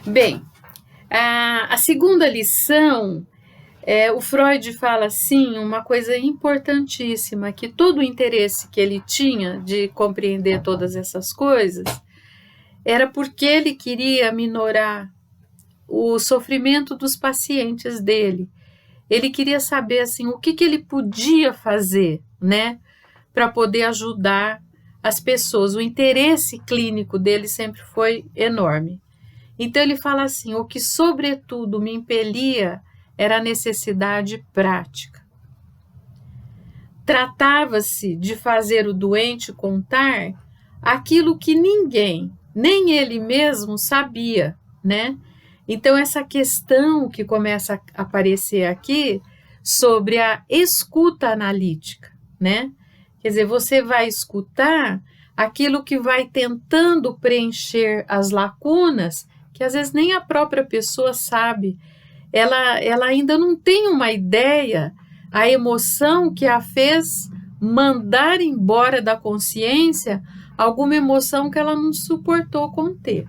Bem, a segunda lição, o Freud fala assim, uma coisa importantíssima, que todo o interesse que ele tinha de compreender todas essas coisas era porque ele queria minorar o sofrimento dos pacientes dele. Ele queria saber assim, o que ele podia fazer, né, para poder ajudar as pessoas. O interesse clínico dele sempre foi enorme. Então ele fala assim, o que sobretudo me impelia era a necessidade prática. Tratava-se de fazer o doente contar aquilo que ninguém, nem ele mesmo, sabia, né? Então essa questão que começa a aparecer aqui sobre a escuta analítica, né? Quer dizer, você vai escutar aquilo que vai tentando preencher as lacunas que às vezes nem a própria pessoa sabe. Ela ainda não tem uma ideia, a emoção que a fez mandar embora da consciência alguma emoção que ela não suportou conter.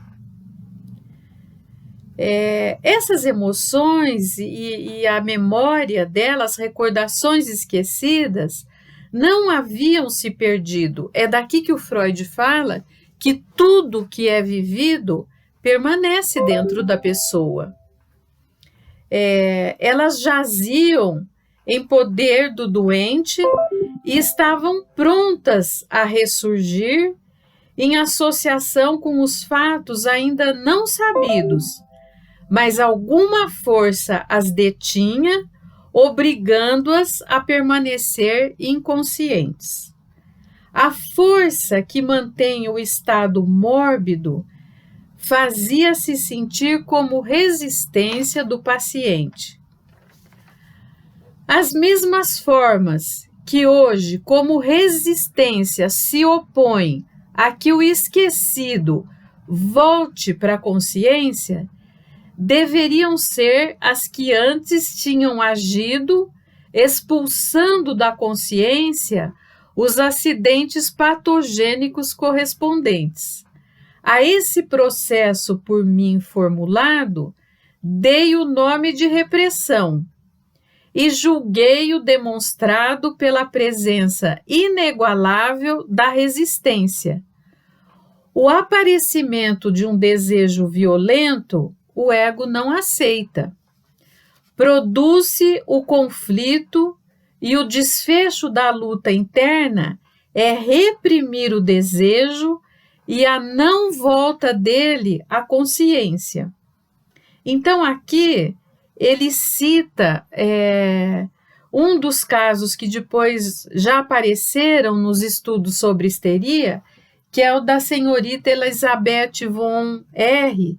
Essas emoções e a memória delas, recordações esquecidas, não haviam se perdido. É daqui que o Freud fala que tudo que é vivido permanece dentro da pessoa. Elas jaziam em poder do doente e estavam prontas a ressurgir em associação com os fatos ainda não sabidos, mas alguma força as detinha, obrigando-as a permanecer inconscientes. A força que mantém o estado mórbido fazia-se sentir como resistência do paciente. As mesmas formas que hoje, como resistência, se opõem a que o esquecido volte para a consciência, deveriam ser as que antes tinham agido, expulsando da consciência os acidentes patogênicos correspondentes. A esse processo por mim formulado, dei o nome de repressão e julguei-o demonstrado pela presença inigualável da resistência. O aparecimento de um desejo violento, o ego não aceita. Produz-se o conflito e o desfecho da luta interna é reprimir o desejo e a não volta dele à consciência. Então, aqui, ele cita um dos casos que depois já apareceram nos estudos sobre histeria, que é o da senhorita Elizabeth von R.,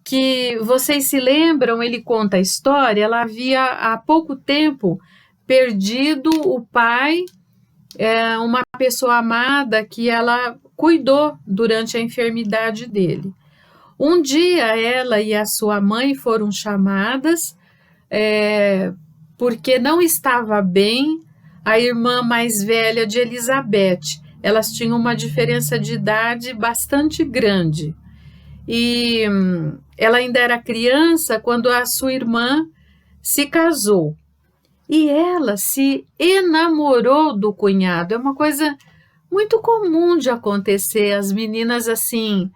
que vocês se lembram, ele conta a história, ela havia há pouco tempo perdido o pai, uma pessoa amada que ela cuidou durante a enfermidade dele. Um dia ela e a sua mãe foram chamadas porque não estava bem a irmã mais velha de Elizabeth. Elas tinham uma diferença de idade bastante grande. E ela ainda era criança quando a sua irmã se casou. E ela se enamorou do cunhado. É uma coisa muito comum de acontecer. As meninas assim,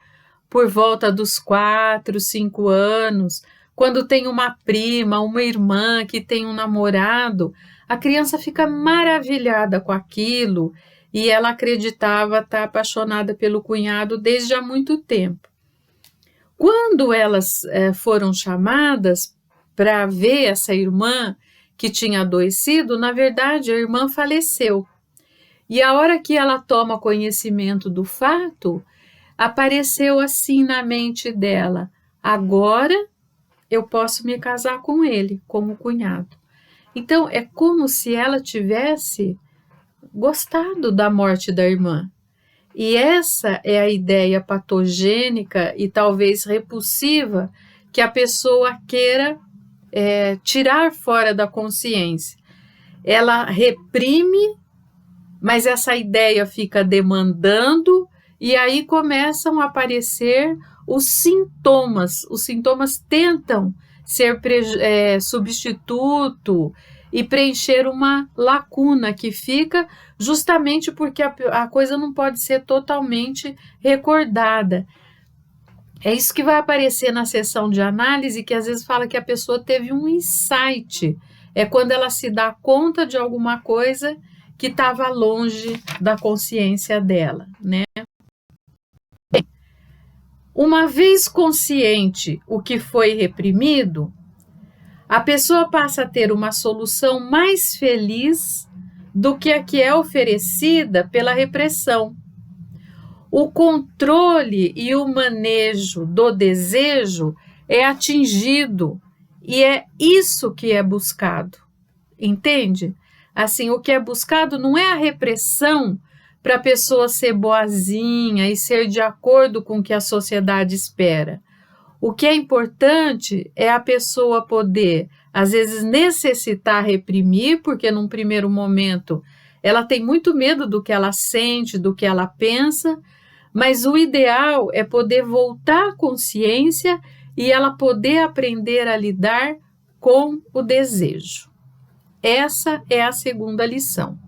por volta dos 4, 5 anos, quando tem uma prima, uma irmã que tem um namorado, a criança fica maravilhada com aquilo e ela acreditava estar apaixonada pelo cunhado desde há muito tempo. Quando elas foram chamadas para ver essa irmã que tinha adoecido, na verdade a irmã faleceu. E a hora que ela toma conhecimento do fato, apareceu assim na mente dela: agora eu posso me casar com ele, como cunhado. Então é como se ela tivesse gostado da morte da irmã. E essa é a ideia patogênica e talvez repulsiva que a pessoa queira tirar fora da consciência. Ela reprime, mas essa ideia fica demandando e aí começam a aparecer os sintomas. Os sintomas tentam ser substituto e preencher uma lacuna que fica justamente porque a coisa não pode ser totalmente recordada. É isso que vai aparecer na sessão de análise, que às vezes fala que a pessoa teve um insight. É quando ela se dá conta de alguma coisa que estava longe da consciência dela, né? Uma vez consciente o que foi reprimido, a pessoa passa a ter uma solução mais feliz do que a que é oferecida pela repressão. O controle e o manejo do desejo é atingido e é isso que é buscado, entende? Assim, o que é buscado não é a repressão para a pessoa ser boazinha e ser de acordo com o que a sociedade espera. O que é importante é a pessoa poder, às vezes, necessitar reprimir, porque num primeiro momento ela tem muito medo do que ela sente, do que ela pensa, mas o ideal é poder voltar à consciência e ela poder aprender a lidar com o desejo. Essa é a segunda lição.